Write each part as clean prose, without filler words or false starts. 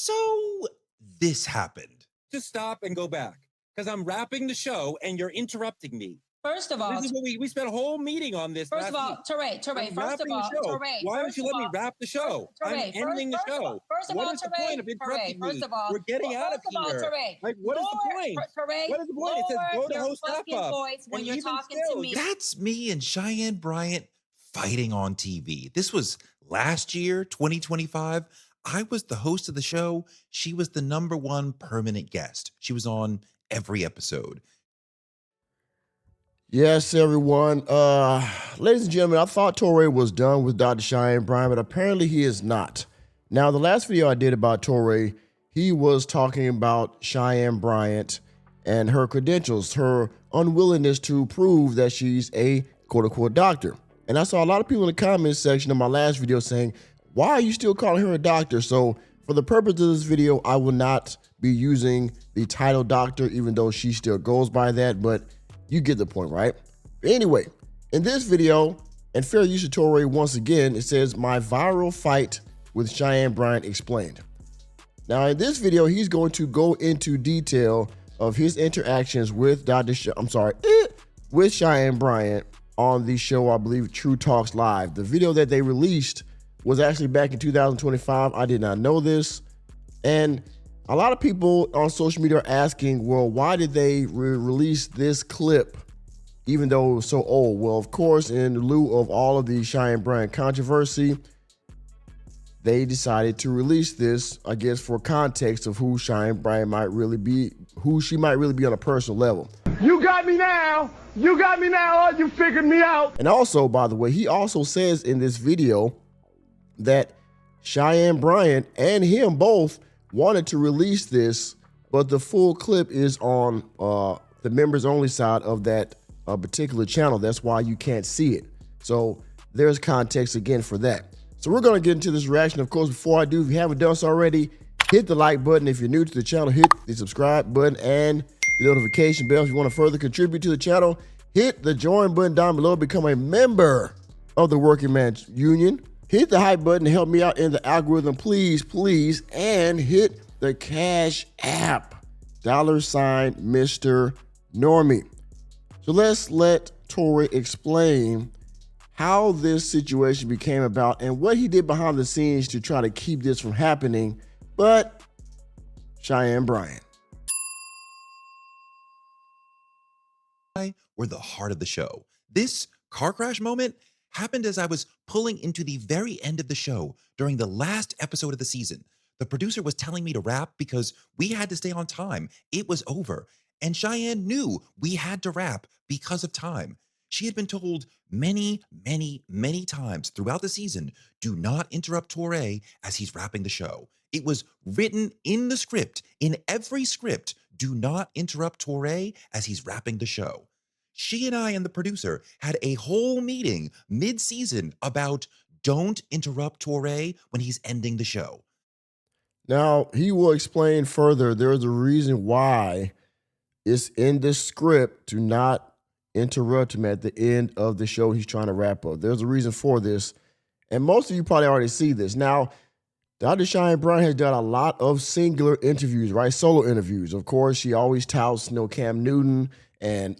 So this happened. Just stop and go back because I'm wrapping the show and you're interrupting me. First of all, this is what we spent a whole meeting on this. First of all, Touré, first of all, Touré. Why don't you let me wrap the show? I'm ending the show. First of all, what is the point of interrupting me? We're getting out of here. Like, what is the point? What is the point? It says go to host stuff up. When you're talking to me. That's me and Cheyenne Bryant fighting on TV. This was last year, 2025. I was the host of the show. She was the #1 permanent guest. She was on every episode. Yes, everyone. Ladies and gentlemen, I thought Touré was done with Dr. Cheyenne Bryant, but apparently he is not. Now, the last video I did about Touré, he was talking about Cheyenne Bryant and her credentials, her unwillingness to prove that she's a quote-unquote doctor. And I saw a lot of people in the comments section of my last video saying, why are you still calling her a doctor? So for the purpose of this video, I will not be using the title doctor, even though she still goes by that, but you get the point, right? Anyway, in this video, and fair use of Touré once again, it says, my viral fight with Cheyenne Bryant explained. Now, in this video, he's going to go into detail of his interactions with with Cheyenne Bryant on the show, I believe, True Talks Live. The video that they released was actually back in 2025. I did not know this. And a lot of people on social media are asking, well, why did they release this clip even though it was so old? Well, of course, in lieu of all of the Cheyenne Bryant controversy, they decided to release this, I guess, for context of who Cheyenne Bryant might really be, who she might really be on a personal level. You got me now. You got me now. You figured me out. And also, by the way, he also says in this video that Cheyenne Bryant and him both wanted to release this, but the full clip is on the members only side of that particular channel. That's why you can't see it. So there's context again for that. So we're going to get into this reaction. Of course, before I do, if you haven't done so already, hit the like button. If you're new to the channel, hit the subscribe button and the notification bell. If you want to further contribute to the channel, hit the join button down below. Become a member of the Working Man's Union. Hit the hype button to help me out in the algorithm, please, please. And hit the Cash App, $ Mr. Normie. So let's let Touré explain how this situation became about and what he did behind the scenes to try to keep this from happening. But Cheyenne Bryant. Were the heart of the show. This car crash moment happened as I was pulling into the very end of the show during the last episode of the season. The producer was telling me to wrap because we had to stay on time. It was over. And Cheyenne knew we had to wrap because of time. She had been told many, many, many times throughout the season, do not interrupt Touré as he's wrapping the show. It was written in the script, in every script, do not interrupt Touré as he's wrapping the show. She and I and the producer had a whole meeting mid-season about don't interrupt Touré when he's ending the show. Now, he will explain further. There's a reason why it's in the script to not interrupt him at the end of the show he's trying to wrap up. There's a reason for this, and most of you probably already see this. Now, Dr. Cheyenne Bryant has done a lot of singular interviews, right? Solo interviews. Of course, she always touts, Cam Newton and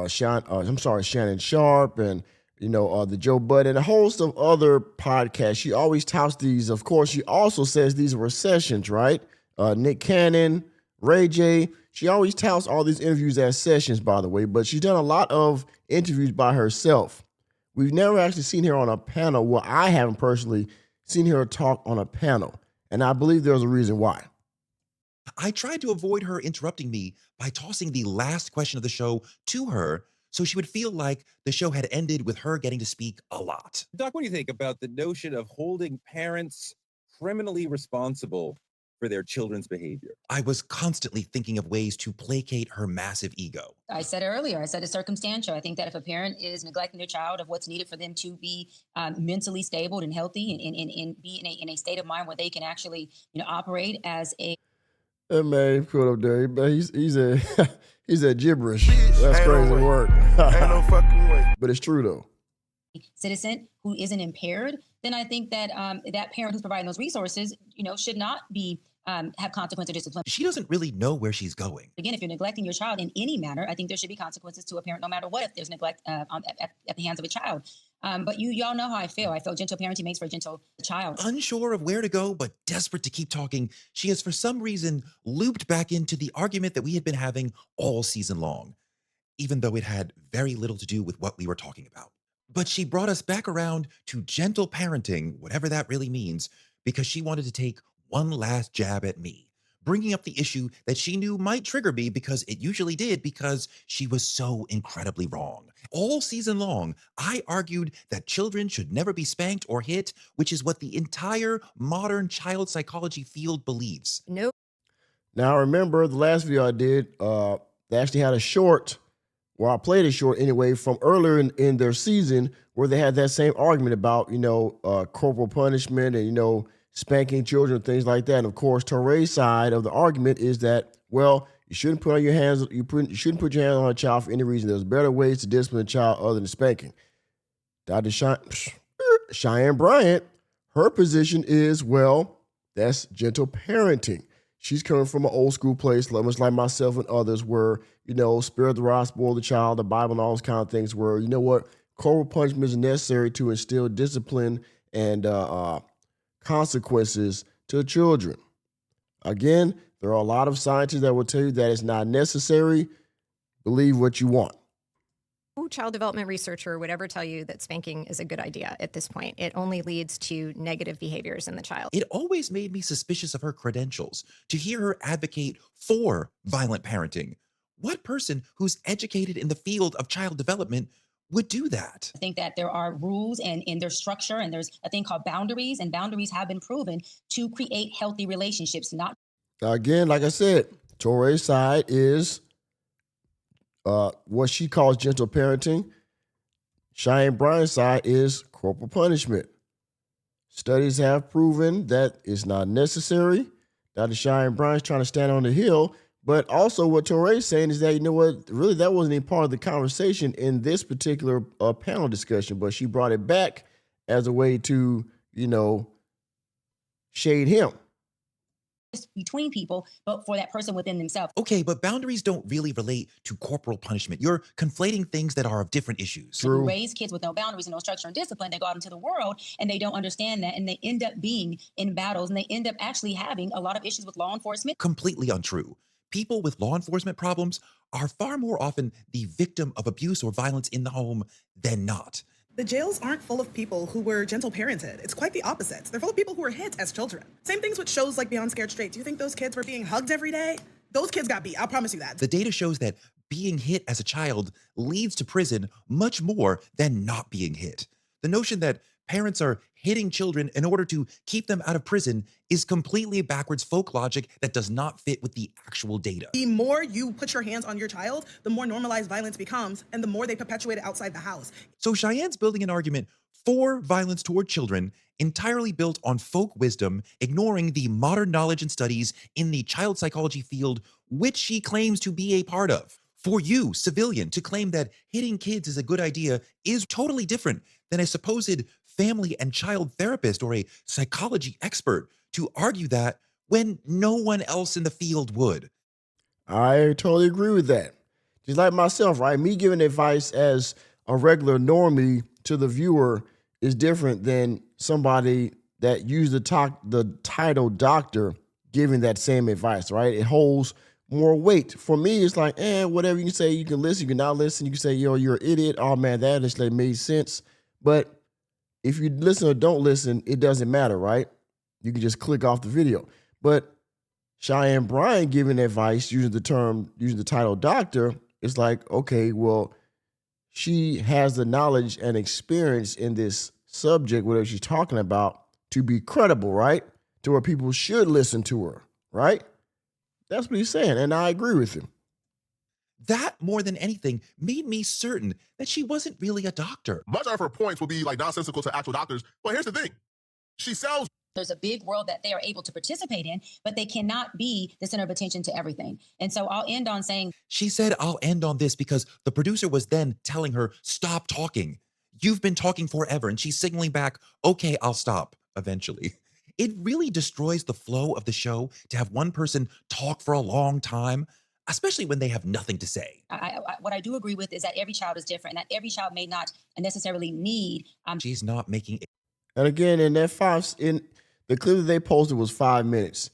Shannon Sharp and, the Joe Budden and a host of other podcasts. She always touts these. Of course, she also says these were sessions, right? Nick Cannon, Ray J. She always touts all these interviews as sessions, by the way, but she's done a lot of interviews by herself. We've never actually seen her on a panel. Well, I haven't personally seen her talk on a panel, and I believe there's a reason why. I tried to avoid her interrupting me by tossing the last question of the show to her so she would feel like the show had ended with her getting to speak a lot. Doc, what do you think about the notion of holding parents criminally responsible for their children's behavior? I was constantly thinking of ways to placate her massive ego. I said earlier, I said it's circumstantial. I think that if a parent is neglecting their child of what's needed for them to be mentally stable and healthy and be in a state of mind where they can actually, operate as a... That man put up there, but he's a gibberish. That's crazy work. Ain't no fucking way. But it's true though. citizen who isn't impaired, then I think that that parent who's providing those resources, should not be have consequence or discipline. She doesn't really know where she's going. Again, if you're neglecting your child in any manner, I think there should be consequences to a parent, no matter what, if there's neglect at the hands of a child. But y'all know how I feel. I feel gentle parenting makes for a gentle child. Unsure of where to go, but desperate to keep talking, she has for some reason looped back into the argument that we had been having all season long, even though it had very little to do with what we were talking about. But she brought us back around to gentle parenting, whatever that really means, because she wanted to take one last jab at me, bringing up the issue that she knew might trigger me because it usually did, because she was so incredibly wrong. All season long, I argued that children should never be spanked or hit, which is what the entire modern child psychology field believes. Nope. Now, remember the last video I did, they actually had a short, well, I played a short anyway, from earlier in their season where they had that same argument about, corporal punishment and, spanking children, things like that. And of course, Touré's side of the argument is that, well, you shouldn't put your hands on a child for any reason. There's better ways to discipline a child other than spanking. Dr. Cheyenne Bryant, her position is, well, that's gentle parenting. She's coming from an old school place, much like myself and others, where, spare the rod, spoil the child, the Bible, and all those kind of things, where, corporal punishment is necessary to instill discipline and consequences to children. Again, there are a lot of scientists that will tell you that it's not necessary. Believe what you want. Child development researcher would ever tell you that spanking is a good idea at this point. It only leads to negative behaviors in the child. It always made me suspicious of her credentials to hear her advocate for violent parenting. What person who's educated in the field of child development would do that? I think that there are rules and in their structure, and there's a thing called boundaries, and boundaries have been proven to create healthy relationships. Again, like I said, Touré's side is what she calls gentle parenting. Cheyenne Bryant's side is corporal punishment. Studies have proven that it's not necessary. Dr. Cheyenne Bryant's trying to stand on the hill. But also what Touré's saying is that, really that wasn't even part of the conversation in this particular panel discussion, but she brought it back as a way to, shade him. Between people, but for that person within themselves. Okay, but boundaries don't really relate to corporal punishment. You're conflating things that are of different issues. True. Raise kids with no boundaries and no structure and discipline. They go out into the world and they don't understand that, and they end up being in battles, and they end up actually having a lot of issues with law enforcement. Completely untrue. People with law enforcement problems are far more often the victim of abuse or violence in the home than not. The jails aren't full of people who were gentle parented. It's quite the opposite. They're full of people who were hit as children. Same things with shows like Beyond Scared Straight. Do you think those kids were being hugged every day? Those kids got beat. I'll promise you that. The data shows that being hit as a child leads to prison much more than not being hit. The notion that parents are hitting children in order to keep them out of prison is completely backwards folk logic that does not fit with the actual data. The more you put your hands on your child, the more normalized violence becomes, and the more they perpetuate it outside the house. So Cheyenne's building an argument for violence toward children entirely built on folk wisdom, ignoring the modern knowledge and studies in the child psychology field, which she claims to be a part of. For you, civilian, to claim that hitting kids is a good idea is totally different than a supposed family and child therapist or a psychology expert to argue that when no one else in the field would. I totally agree with that. Just like myself, right? Me giving advice as a regular normie to the viewer is different than somebody that used the title doctor giving that same advice, right? It holds more weight. For me, it's like, whatever you can say, you can listen, you can not listen, you can say, yo, you're an idiot. Oh man, that actually made sense. But if you listen or don't listen, it doesn't matter, right? You can just click off the video. But Cheyenne Bryant giving advice using the title doctor, it's like, okay, well, she has the knowledge and experience in this subject, whatever she's talking about, to be credible, right? To where people should listen to her, right? That's what he's saying, and I agree with him. That, more than anything, made me certain that she wasn't really a doctor. Much of her points will be like nonsensical to actual doctors, but here's the thing. She sells. There's a big world that they are able to participate in, but they cannot be the center of attention to everything. And so I'll end on saying... She said, I'll end on this because the producer was then telling her, stop talking. you've been talking forever. And she's signaling back, okay, I'll stop eventually. It really destroys the flow of the show to have one person talk for a long time, especially when they have nothing to say. What I do agree with is that every child is different, and that every child may not necessarily need. She's not making. And again, in the clip that they posted was 5 minutes.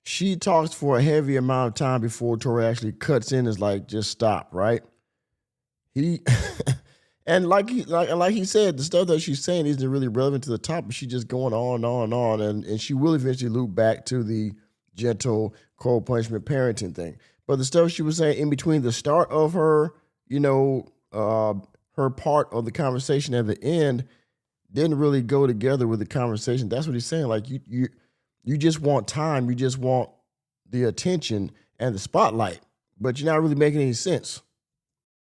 She talks for a heavy amount of time before Touré actually cuts in. Is like, just stop, right? He and like he said, the stuff that she's saying isn't really relevant to the topic. She's just going on and on and on, and she will eventually loop back to the gentle cold punishment parenting thing. But the stuff she was saying in between the start of her, her part of the conversation at the end didn't really go together with the conversation. That's what he's saying. Like you just want time, you just want the attention and the spotlight, but you're not really making any sense.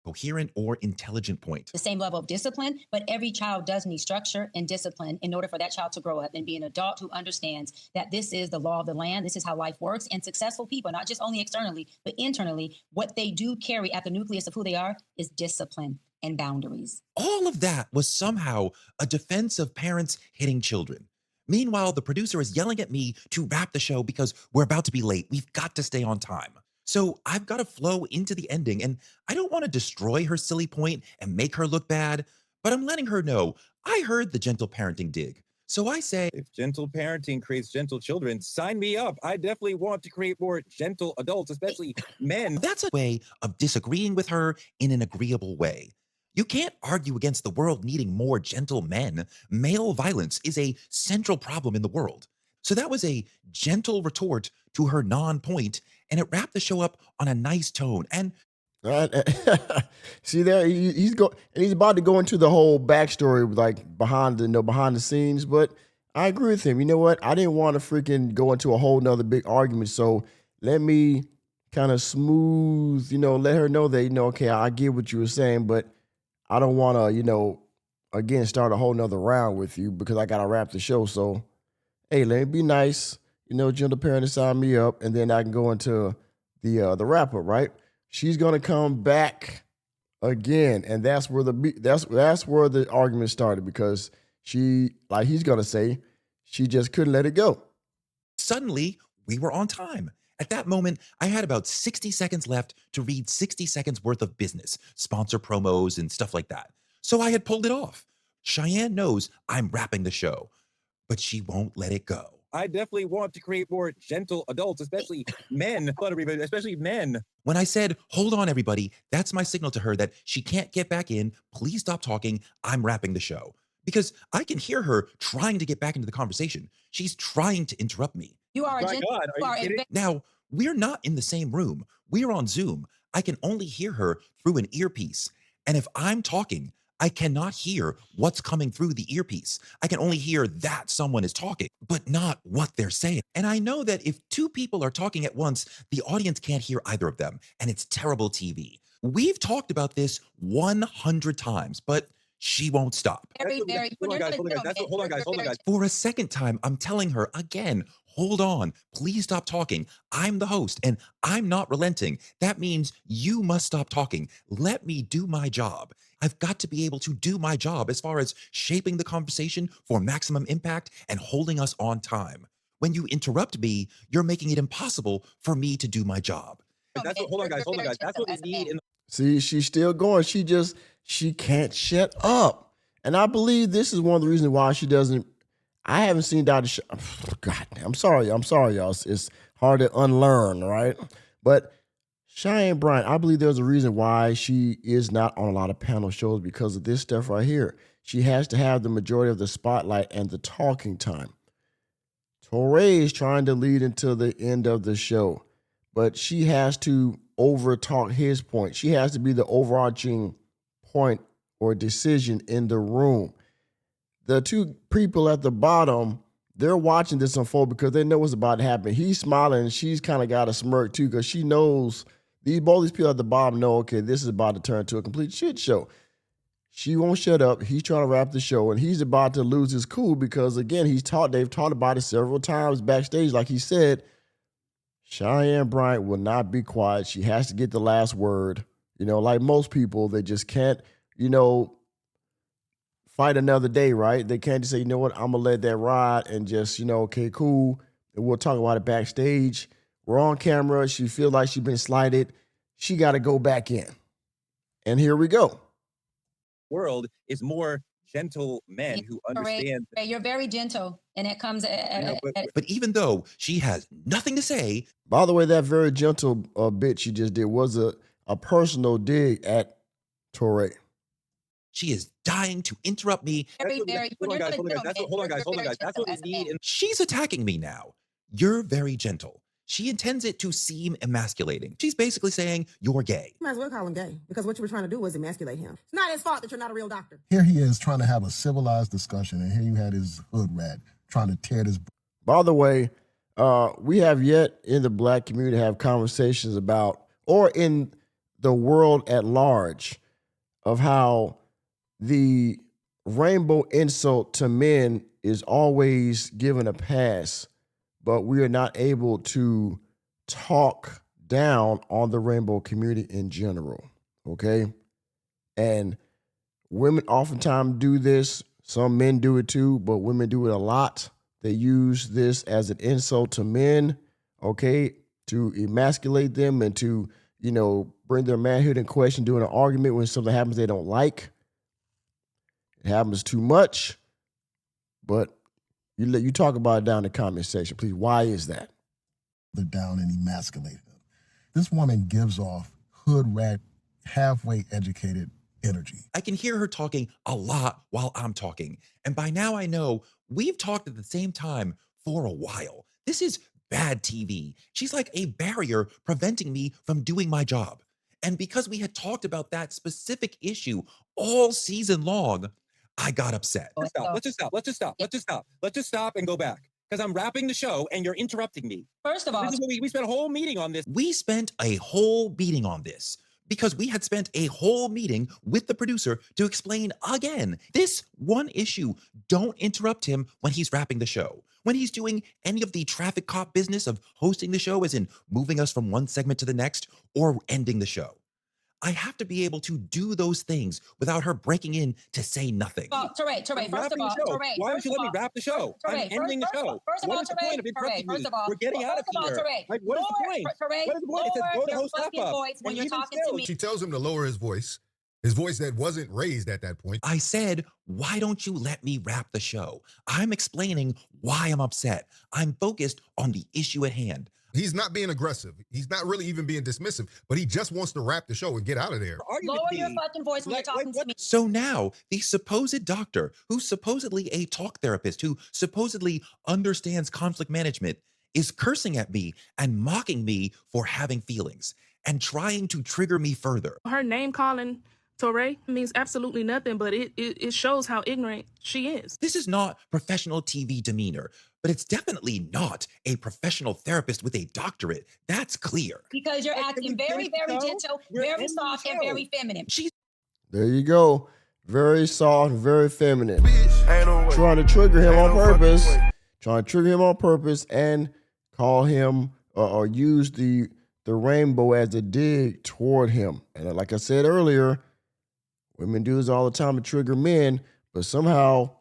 Coherent or intelligent point. The same level of discipline, but every child does need structure and discipline in order for that child to grow up and be an adult who understands that this is the law of the land, this is how life works, and successful people, not just only externally, but internally, what they do carry at the nucleus of who they are is discipline and boundaries. All of that was somehow a defense of parents hitting children. Meanwhile, the producer is yelling at me to wrap the show because we're about to be late. We've got to stay on time. So I've got to flow into the ending, and I don't want to destroy her silly point and make her look bad, but I'm letting her know I heard the gentle parenting dig. So I say, if gentle parenting creates gentle children, sign me up. I definitely want to create more gentle adults, especially men. That's a way of disagreeing with her in an agreeable way. You can't argue against the world needing more gentle men. Male violence is a central problem in the world. So that was a gentle retort to her non-point, and it wrapped the show up on a nice tone. And see there, he's about to go into the whole backstory, like behind the scenes. But I agree with him. You know what? I didn't want to freaking go into a whole nother big argument. So let me kind of smooth, let her know that okay, I get what you were saying, but I don't want to, again, start a whole nother round with you because I got to wrap the show. So, hey, let me be nice, gentle parent, sign me up, and then I can go into the wrap up, right? She's gonna come back again, and that's where the argument started because she, like he's gonna say, she just couldn't let it go. Suddenly, we were on time. At that moment, I had about 60 seconds left to read 60 seconds worth of business, sponsor promos, and stuff like that. So I had pulled it off. Cheyenne knows I'm wrapping the show, but she won't let it go. I definitely want to create more gentle adults, especially men. Especially men. When I said, hold on, everybody, that's my signal to her that she can't get back in. Please stop talking. I'm wrapping the show. Because I can hear her trying to get back into the conversation. She's trying to interrupt me. You are my God, are you kidding? Now, we're not in the same room. We're on Zoom. I can only hear her through an earpiece. And if I'm talking, I cannot hear what's coming through the earpiece. I can only hear that someone is talking, but not what they're saying. And I know that if two people are talking at once, the audience can't hear either of them, and it's terrible TV. We've talked about this 100 times, but she won't stop. Hold on, guys. For a second time, I'm telling her again, hold on, please stop talking. I'm the host and I'm not relenting. That means you must stop talking. Let me do my job. I've got to be able to do my job as far as shaping the conversation for maximum impact and holding us on time. When you interrupt me, you're making it impossible for me to do my job. Hold on, guys. That's what we need. See, she's still going. She can't shut up. And I believe this is one of the reasons why she doesn't. I haven't seen Dr. God, I'm sorry, y'all. It's hard to unlearn, right? But Cheyenne Bryant, I believe there's a reason why she is not on a lot of panel shows because of this stuff right here. She has to have the majority of the spotlight and the talking time. Touré is trying to lead into the end of the show, but she has to over-talk his point. She has to be the overarching point or decision in the room. The two people at the bottom, they're watching this unfold because they know what's about to happen. He's smiling and she's kind of got a smirk too because she knows both these people at the bottom know, okay, this is about to turn to a complete shit show. She won't shut up. He's trying to wrap the show and he's about to lose his cool because again, they've talked about it several times backstage. Like he said, Cheyenne Bryant will not be quiet. She has to get the last word. Like most people, they just can't, fight another day, right? They can't just say, you know what, I'm gonna let that ride and just, okay, cool. And we'll talk about it backstage. We're on camera. She feels like she's been slighted. She got to go back in. And here we go. World is more gentle men who understand. You're very gentle, and it comes But even though she has nothing to say. By the way, that very gentle bit she just did was a personal dig at Touré. She is dying to interrupt me. Hold on, guys. That's what we need. She's attacking me now. You're very gentle. She intends it to seem emasculating. She's basically saying, you're gay. You might as well call him gay, because what you were trying to do was emasculate him. It's not his fault that you're not a real doctor. Here he is trying to have a civilized discussion, and here you had his hood rat trying to tear this. By the way, we have yet in the Black community have conversations about, or in the world at large, of how the rainbow insult to men is always given a pass, but we are not able to talk down on the rainbow community in general, okay? And women oftentimes do this. Some men do it too, but women do it a lot. They use this as an insult to men, okay, to emasculate them and to, bring their manhood in question during an argument when something happens they don't like. It happens too much, but you talk about it down in the comment section, please. Why is that? They're down and emasculated them. This woman gives off hood rat, halfway educated energy. I can hear her talking a lot while I'm talking. And by now I know we've talked at the same time for a while. This is bad TV. She's like a barrier preventing me from doing my job. And because we had talked about that specific issue all season long, I got upset. Let's just stop and go back. Because I'm wrapping the show and you're interrupting me. First of all, we spent a whole meeting on this. We spent a whole meeting on this because we had spent a whole meeting with the producer to explain again this one issue. Don't interrupt him when he's wrapping the show. When he's doing any of the traffic cop business of hosting the show, as in moving us from one segment to the next or ending the show. I have to be able to do those things without her breaking in to say nothing. Touré, first of all, Touré. Why don't you let me wrap the show? I'm ending the show. What is the point of interrupting me? We're getting out of here. What is the point? What is the point? It says go to host up. When you're talking to me. She tells him to lower his voice that wasn't raised at that point. I said, why don't you let me wrap the show? I'm explaining why I'm upset. I'm focused on the issue at hand. He's not being aggressive. He's not really even being dismissive, but he just wants to wrap the show and get out of there. Lower your fucking voice when you're talking to me. So now the supposed doctor, who's supposedly a talk therapist, who supposedly understands conflict management, is cursing at me and mocking me for having feelings and trying to trigger me further. Her name calling Touré means absolutely nothing, but it shows how ignorant she is. This is not professional TV demeanor, but it's definitely not a professional therapist with a doctorate. That's clear. Because you're acting very, very gentle, very soft, and very feminine. There you go. Very soft, very feminine. Trying to trigger him on purpose. Trying to trigger him on purpose and call him or use the rainbow as a dig toward him. And like I said earlier, women do this all the time to trigger men, but somehow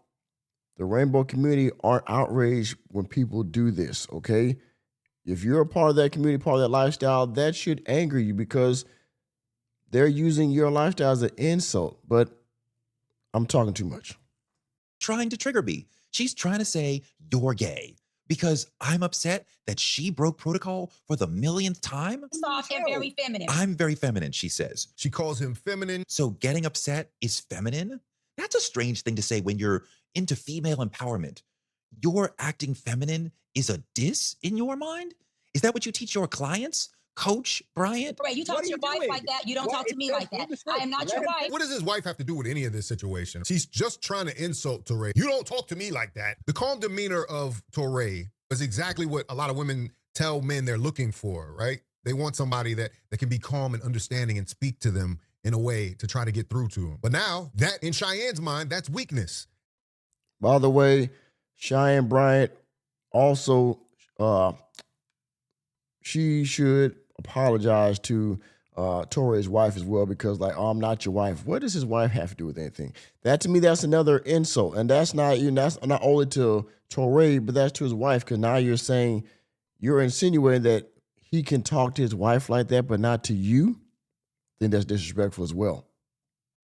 the rainbow community aren't outraged when people do this, okay? If you're a part of that community, part of that lifestyle, that should anger you because they're using your lifestyle as an insult. But I'm talking too much. Trying to trigger me. She's trying to say you're gay because I'm upset that she broke protocol for the millionth time. Soft and very feminine. I'm very feminine, she says. She calls him feminine. So getting upset is feminine? That's a strange thing to say when you're into female empowerment. Your acting feminine is a diss in your mind? Is that what you teach your clients? Coach Bryant? Right, you talk to your wife like that. You don't talk to me like that. I am not your wife. What does his wife have to do with any of this situation? She's just trying to insult Touré. You don't talk to me like that. The calm demeanor of Touré is exactly what a lot of women tell men they're looking for, right? They want somebody that can be calm and understanding and speak to them in a way to try to get through to them. But now, that in Cheyenne's mind, that's weakness. By the way, Cheyenne Bryant also, she should apologize to Touré's wife as well, because like, oh, I'm not your wife. What does his wife have to do with anything? That to me, that's another insult, and that's not that's not only to Touré, but that's to his wife. Because now you're insinuating that he can talk to his wife like that, but not to you. I think that's disrespectful as well.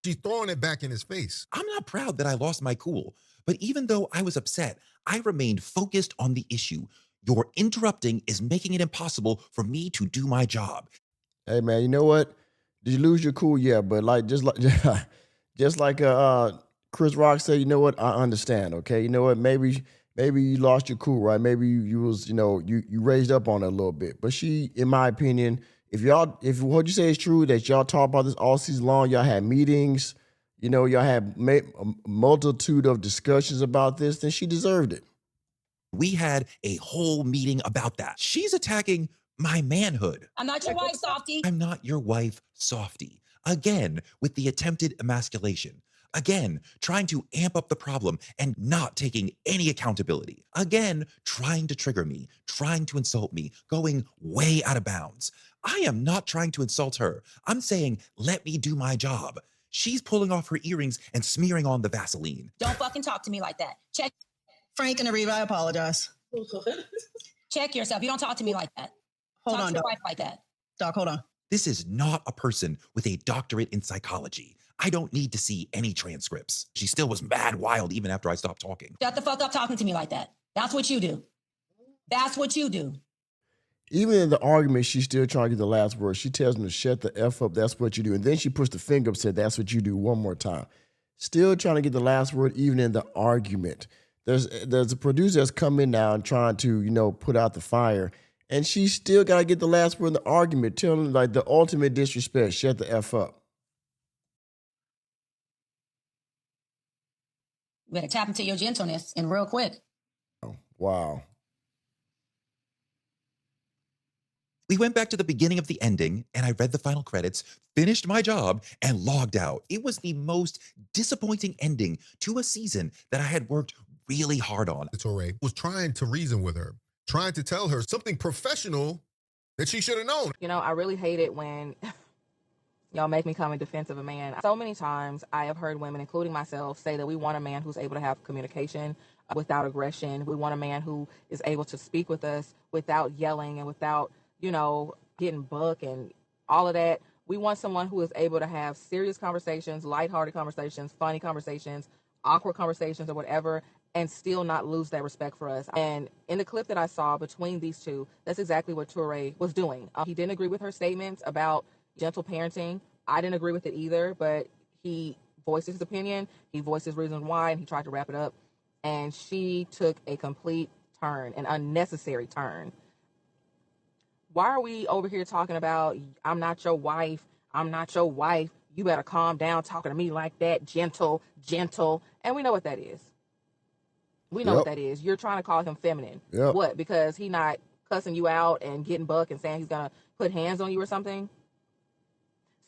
She's throwing it back in his face. I'm not proud that I lost my cool, but even though I was upset, I remained focused on the issue. Your interrupting is making it impossible for me to do my job. Hey man, you know what? Did you lose your cool? Yeah, but just like Chris Rock said, you know what? I understand. Okay, you know what? Maybe you lost your cool, right? Maybe you was you raised up on it a little bit. But she, in my opinion, if what you say is true, that y'all talk about this all season long, y'all had meetings, y'all had a multitude of discussions about this, then she deserved it. We had a whole meeting about that. She's attacking my manhood. I'm not your wife, Softy. I'm not your wife, Softy. Again, with the attempted emasculation. Again, trying to amp up the problem and not taking any accountability. Again, trying to trigger me, trying to insult me, going way out of bounds. I am not trying to insult her. I'm saying, let me do my job. She's pulling off her earrings and smearing on the Vaseline. Don't fucking talk to me like that. Check. Frank and Ariva, I apologize. Check yourself. You don't talk to me like that. Hold talk on, to your Doc. wife like that. Doc, hold on. This is not a person with a doctorate in psychology. I don't need to see any transcripts. She still was mad wild even after I stopped talking. Shut the fuck up talking to me like that. That's what you do. That's what you do. Even in the argument, she's still trying to get the last word. She tells him to shut the F up. That's what you do. And then she puts the finger up and said, that's what you do one more time. Still trying to get the last word even in the argument. There's a producer that's come in now and trying to, put out the fire. And she still got to get the last word in the argument, telling him like the ultimate disrespect, shut the F up. You better tap into your gentleness and real quick. Oh, wow. We went back to the beginning of the ending, and I read the final credits, finished my job, and logged out. It was the most disappointing ending to a season that I had worked really hard on. Touré was trying to reason with her, trying to tell her something professional that she should have known. I really hate it when y'all make me come in defense of a man. So many times I have heard women, including myself, say that we want a man who's able to have communication without aggression. We want a man who is able to speak with us without yelling and without, getting buck and all of that. We want someone who is able to have serious conversations, lighthearted conversations, funny conversations, awkward conversations or whatever, and still not lose that respect for us. And in the clip that I saw between these two, that's exactly what Touré was doing. He didn't agree with her statements about gentle parenting. I didn't agree with it either, but he voiced his opinion. He voiced his reason why, and he tried to wrap it up. And she took a complete turn, an unnecessary turn. Why are we over here talking about, I'm not your wife, I'm not your wife, you better calm down talking to me like that, gentle. And we know what that is. We know what that is. You're trying to call him feminine. Yep. What? Because he not cussing you out and getting buck and saying he's going to put hands on you or something?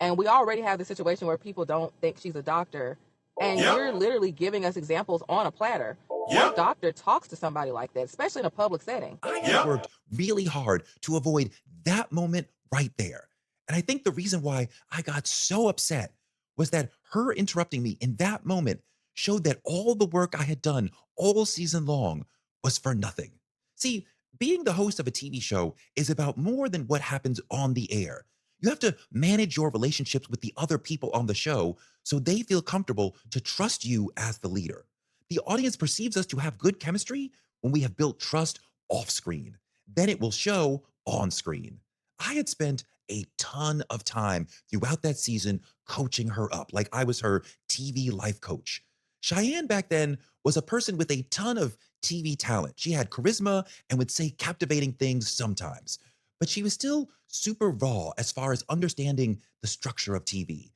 And we already have the situation where people don't think she's a doctor. And you're literally giving us examples on a platter. What doctor talks to somebody like that, especially in a public setting? I worked really hard to avoid that moment right there. And I think the reason why I got so upset was that her interrupting me in that moment showed that all the work I had done all season long was for nothing. See, being the host of a TV show is about more than what happens on the air. You have to manage your relationships with the other people on the show so they feel comfortable to trust you as the leader. The audience perceives us to have good chemistry when we have built trust off screen. Then it will show on screen. I had spent a ton of time throughout that season coaching her up like I was her TV life coach. Cheyenne back then was a person with a ton of TV talent. She had charisma and would say captivating things sometimes, but she was still super raw as far as understanding the structure of TV.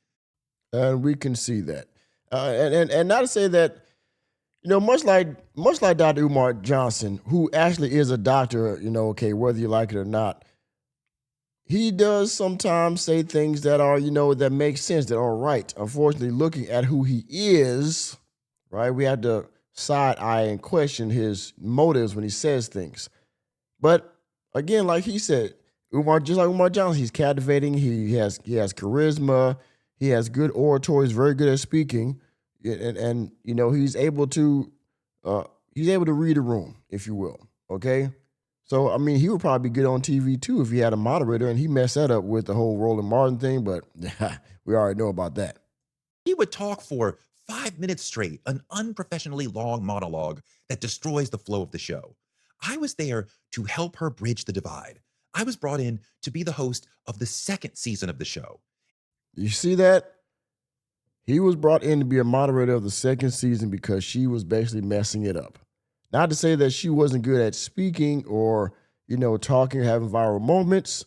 And we can see that. And not to say that, much like Dr. Umar Johnson, who actually is a doctor, okay, whether you like it or not, he does sometimes say things that are, that make sense, that are right. Unfortunately, looking at who he is, right, we have to side eye and question his motives when he says things. But again, like he said, Just like Umar Johnson, he's captivating. He has charisma. He has good oratory. He's very good at speaking, and he's able to read a room, if you will. Okay, so I mean, he would probably be good on TV too if he had a moderator, and he messed that up with the whole Roland Martin thing. But we already know about that. He would talk for 5 minutes straight, an unprofessionally long monologue that destroys the flow of the show. I was there to help her bridge the divide. I was brought in to be the host of the second season of the show. You see that? He was brought in to be a moderator of the second season because she was basically messing it up. Not to say that she wasn't good at speaking or, talking or having viral moments,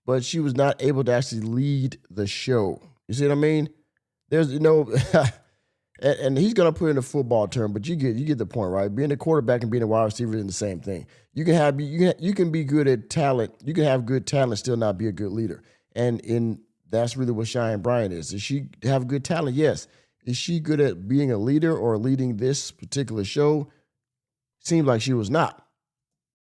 but she was not able to actually lead the show. You see what I mean? There's, and he's gonna put in a football term, but you get the point, right? Being a quarterback and being a wide receiver is the same thing. You can be good at talent. You can have good talent, still not be a good leader. And that's really what Cheyenne Bryant is. Does she have good talent? Yes. Is she good at being a leader or leading this particular show? Seems like she was not.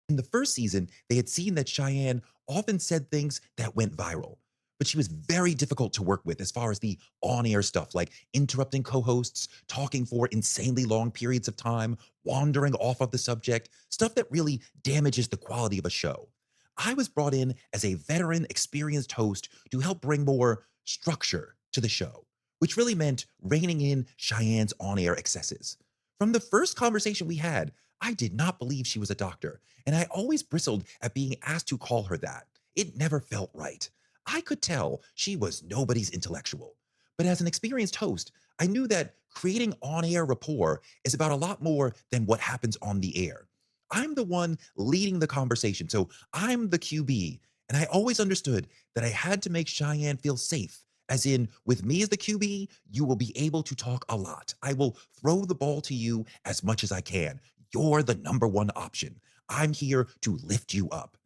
In the first season, they had seen that Cheyenne often said things that went viral, but she was very difficult to work with as far as the on-air stuff, like interrupting co-hosts, talking for insanely long periods of time, wandering off of the subject, stuff that really damages the quality of a show. I was brought in as a veteran, experienced host to help bring more structure to the show, which really meant reining in Cheyenne's on-air excesses. From the first conversation we had, I did not believe she was a doctor, and I always bristled at being asked to call her that. It never felt right. I could tell she was nobody's intellectual. But as an experienced host, I knew that creating on-air rapport is about a lot more than what happens on the air. I'm the one leading the conversation, so I'm the QB, and I always understood that I had to make Cheyenne feel safe, as in, with me as the QB, you will be able to talk a lot. I will throw the ball to you as much as I can. You're the number one option. I'm here to lift you up.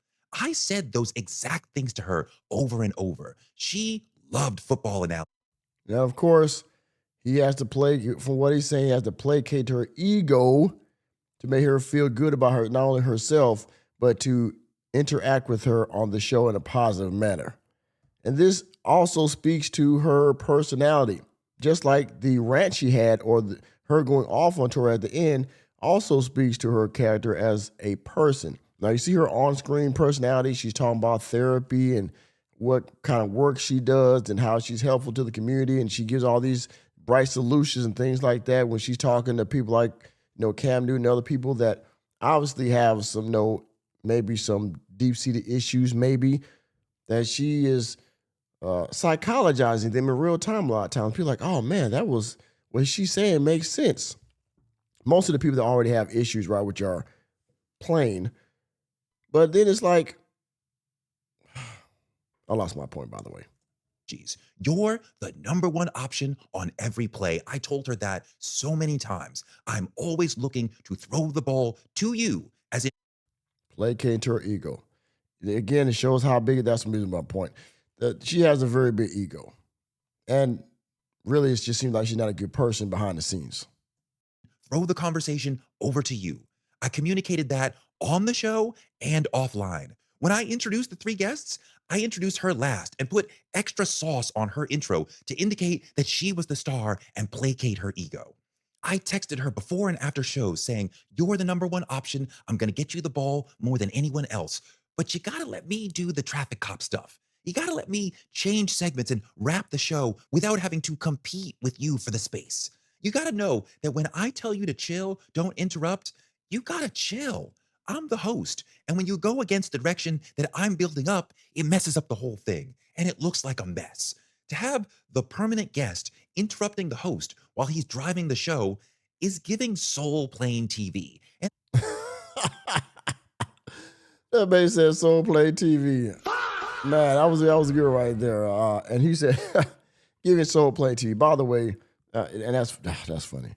I said those exact things to her over and over. She loved football analogy. Now, of course, he has to from what he's saying, he has to placate her ego to make her feel good about her, not only herself, but to interact with her on the show in a positive manner. And this also speaks to her personality. Just like the rant she had or her going off on Touré at the end also speaks to her character as a person. Now, you see her on-screen personality. She's talking about therapy and what kind of work she does and how she's helpful to the community. And she gives all these bright solutions and things like that when she's talking to people like, Cam Newton and other people that obviously have some, maybe some deep-seated issues, maybe, that she is psychologizing them in real time a lot of times. People are like, oh, man, that was what she's saying makes sense. Most of the people that already have issues, right, which are plain. But then it's like, I lost my point, by the way. Jeez, you're the number one option on every play. I told her that so many times. I'm always looking to throw the ball to you as it placate to her ego. Again, it shows how big, that's my point. That she has a very big ego. And really, it just seems like she's not a good person behind the scenes. Throw the conversation over to you. I communicated that on the show and offline. When I introduced the three guests, I introduced her last and put extra sauce on her intro to indicate that she was the star and placate her ego. I texted her before and after shows saying, you're the number one option. I'm going to get you the ball more than anyone else. But you got to let me do the traffic cop stuff. You got to let me change segments and wrap the show without having to compete with you for the space. You got to know that when I tell you to chill, don't interrupt, you got to chill. I'm the host. And when you go against the direction that I'm building up, it messes up the whole thing. And it looks like a mess. To have the permanent guest interrupting the host while he's driving the show is giving Soul Plane TV. And that man said Soul Plane TV. Man, that was good right there. And he said, giving Soul Plane TV. By the way, and that's funny.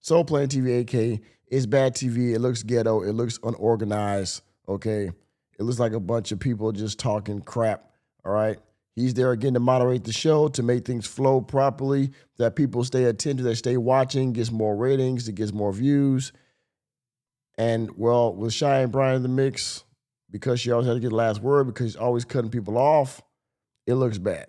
Soul Plane TV, AK, is bad TV. It looks ghetto. It looks unorganized, okay? It looks like a bunch of people just talking crap, all right? He's there again to moderate the show, to make things flow properly, that people stay attentive, they stay watching, gets more ratings, it gets more views. And, well, with Cheyenne Bryant in the mix, because she always had to get the last word, because she's always cutting people off, it looks bad.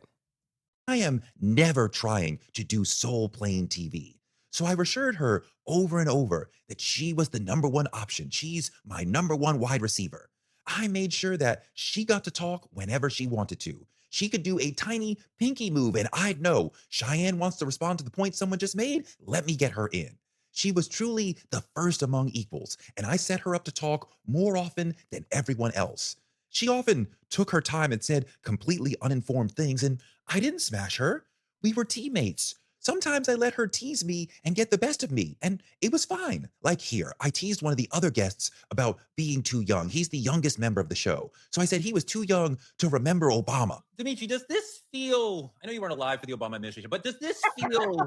I am never trying to do soul playing TV. So I assured her over and over that she was the number one option. She's my number one wide receiver. I made sure that she got to talk whenever she wanted to. She could do a tiny pinky move and I'd know Cheyenne wants to respond to the point someone just made. Let me get her in. She was truly the first among equals, and I set her up to talk more often than everyone else. She often took her time and said completely uninformed things, and I didn't smash her. We were teammates. Sometimes I let her tease me and get the best of me, and it was fine. Like here, I teased one of the other guests about being too young. He's the youngest member of the show. So I said he was too young to remember Obama. Dimitri, does this feel, I know you weren't alive for the Obama administration, but does this feel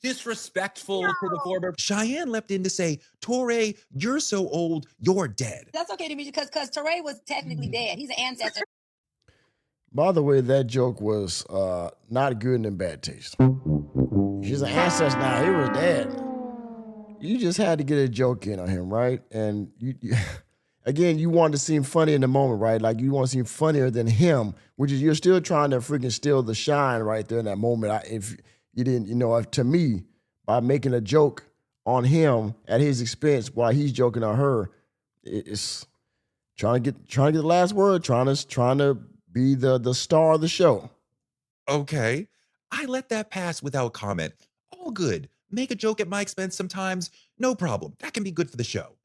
disrespectful to the former? Cheyenne leapt in to say, Touré, you're so old, you're dead. That's okay to me because Touré was technically dead. He's an ancestor. By the way, that joke was not good and in bad taste. She's an ancestor now. He was dead. You just had to get a joke in on him, right? And you again, you wanted to seem funny in the moment, right? Like you want to seem funnier than him, which is you're still trying to freaking steal the shine right there in that moment. If you didn't, to me, by making a joke on him at his expense while he's joking on her, it's trying to get the last word, trying to be the star of the show. Okay, I let that pass without comment. All good. Make a joke at my expense sometimes, no problem. That can be good for the show.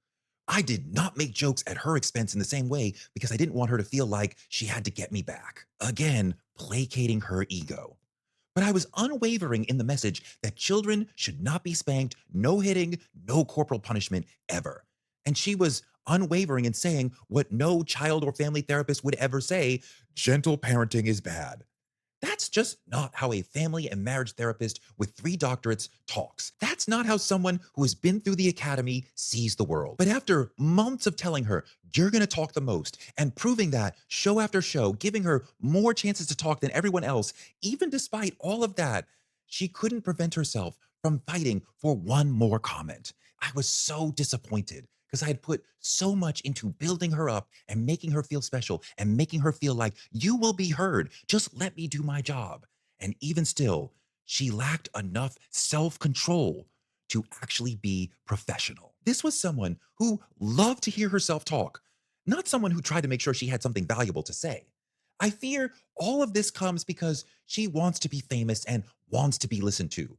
I did not make jokes at her expense in the same way because I didn't want her to feel like she had to get me back. Again, placating her ego. But I was unwavering in the message that children should not be spanked, no hitting, no corporal punishment ever. And she was unwavering in saying what no child or family therapist would ever say, gentle parenting is bad. That's just not how a family and marriage therapist with 3 doctorates talks. That's not how someone who has been through the academy sees the world. But after months of telling her, you're going to talk the most, and proving that show after show, giving her more chances to talk than everyone else, even despite all of that, she couldn't prevent herself from fighting for one more comment. I was so disappointed because I had put so much into building her up and making her feel special and making her feel like you will be heard. Just let me do my job. And even still, she lacked enough self-control to actually be professional. This was someone who loved to hear herself talk, not someone who tried to make sure she had something valuable to say. I fear all of this comes because she wants to be famous and wants to be listened to.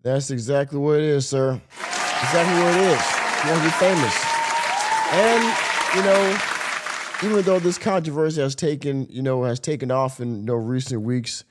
That's exactly what it is, sir. Exactly what it is. She wants to be famous. And, even though this controversy has taken off in recent weeks,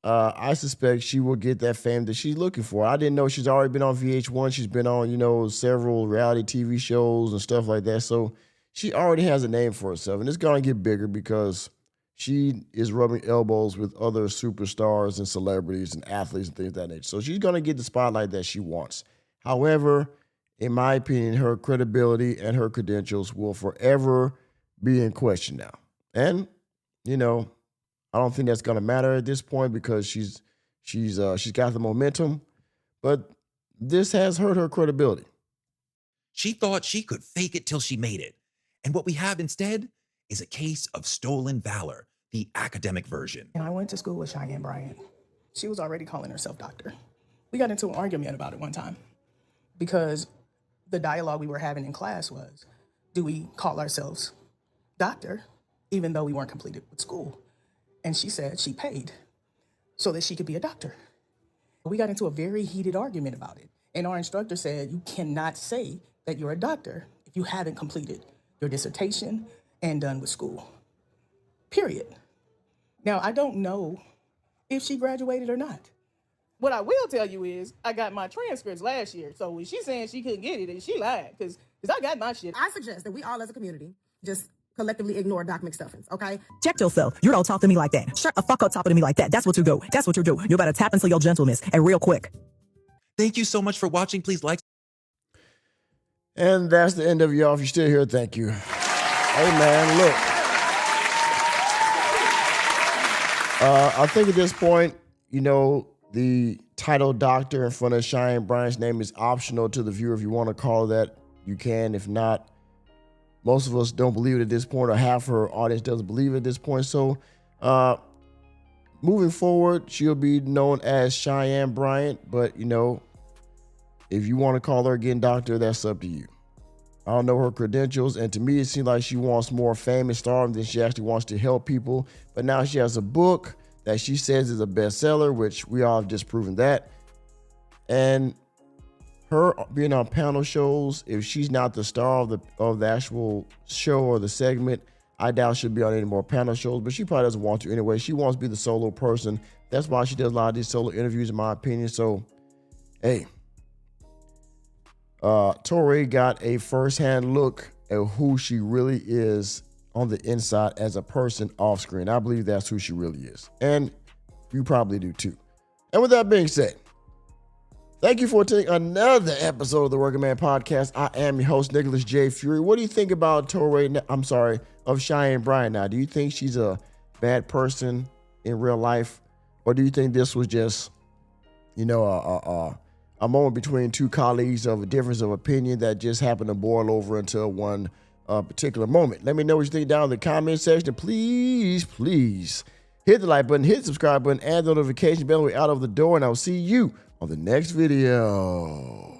I suspect she will get that fame that she's looking for. I didn't know she's already been on VH1. She's been on, several reality TV shows and stuff like that. So she already has a name for herself. And it's going to get bigger because she is rubbing elbows with other superstars and celebrities and athletes and things of that nature. So she's going to get the spotlight that she wants. However, in my opinion, her credibility and her credentials will forever be in question now. And, I don't think that's going to matter at this point because she's got the momentum, but this has hurt her credibility. She thought she could fake it till she made it. And what we have instead is a case of stolen valor, the academic version. And I went to school with Cheyenne Bryant. She was already calling herself doctor. We got into an argument about it one time because the dialogue we were having in class was, do we call ourselves doctor even though we weren't completed with school? And she said she paid so that she could be a doctor. We got into a very heated argument about it. And our instructor said, you cannot say that you're a doctor if you haven't completed your dissertation and done with school, period. Now, I don't know if she graduated or not. What I will tell you is I got my transcripts last year. So when she's saying she couldn't get it, and she lied because I got my shit. I suggest that we all as a community just collectively ignore Doc McStuffins, okay? Check yourself. You don't talk to me like that. Shut the fuck up talking to me like that. That's what you do. That's what you do. You better tap into your gentleness and real quick. Thank you so much for watching. Please like. And that's the end of y'all. If you're still here, thank you. Hey, man, look. I think at this point, the title doctor in front of Cheyenne Bryant's name is optional to the viewer. If you want to call that, you can. If not, most of us don't believe it at this point, or half her audience doesn't believe it at this point. So moving forward, she'll be known as Cheyenne Bryant. But, you know, if you want to call her again doctor, that's up to you. I don't know her credentials, and to me, it seems like she wants more fame and stardom than she actually wants to help people. But now she has a book that she says is a bestseller, which we all have just proven that. And her being on panel shows, if she's not the star of the actual show or the segment, I doubt she'll be on any more panel shows, but she probably doesn't want to anyway. She wants to be the solo person. That's why she does a lot of these solo interviews, in my opinion. So, hey, Touré got a firsthand look at who she really is on the inside as a person off screen. I believe that's who she really is. And you probably do too. And with that being said, thank you for attending another episode of the Working Man Podcast. I am your host, Nicholas J. Fury. What do you think about of Cheyenne Bryant now? Do you think she's a bad person in real life? Or do you think this was just, you know, a moment between two colleagues of a difference of opinion that just happened to boil over into one particular moment? Let me know what you think down in the comment section. Please hit the like button, hit the subscribe button, and the notification bell. We're out of the door, and I'll see you on the next video.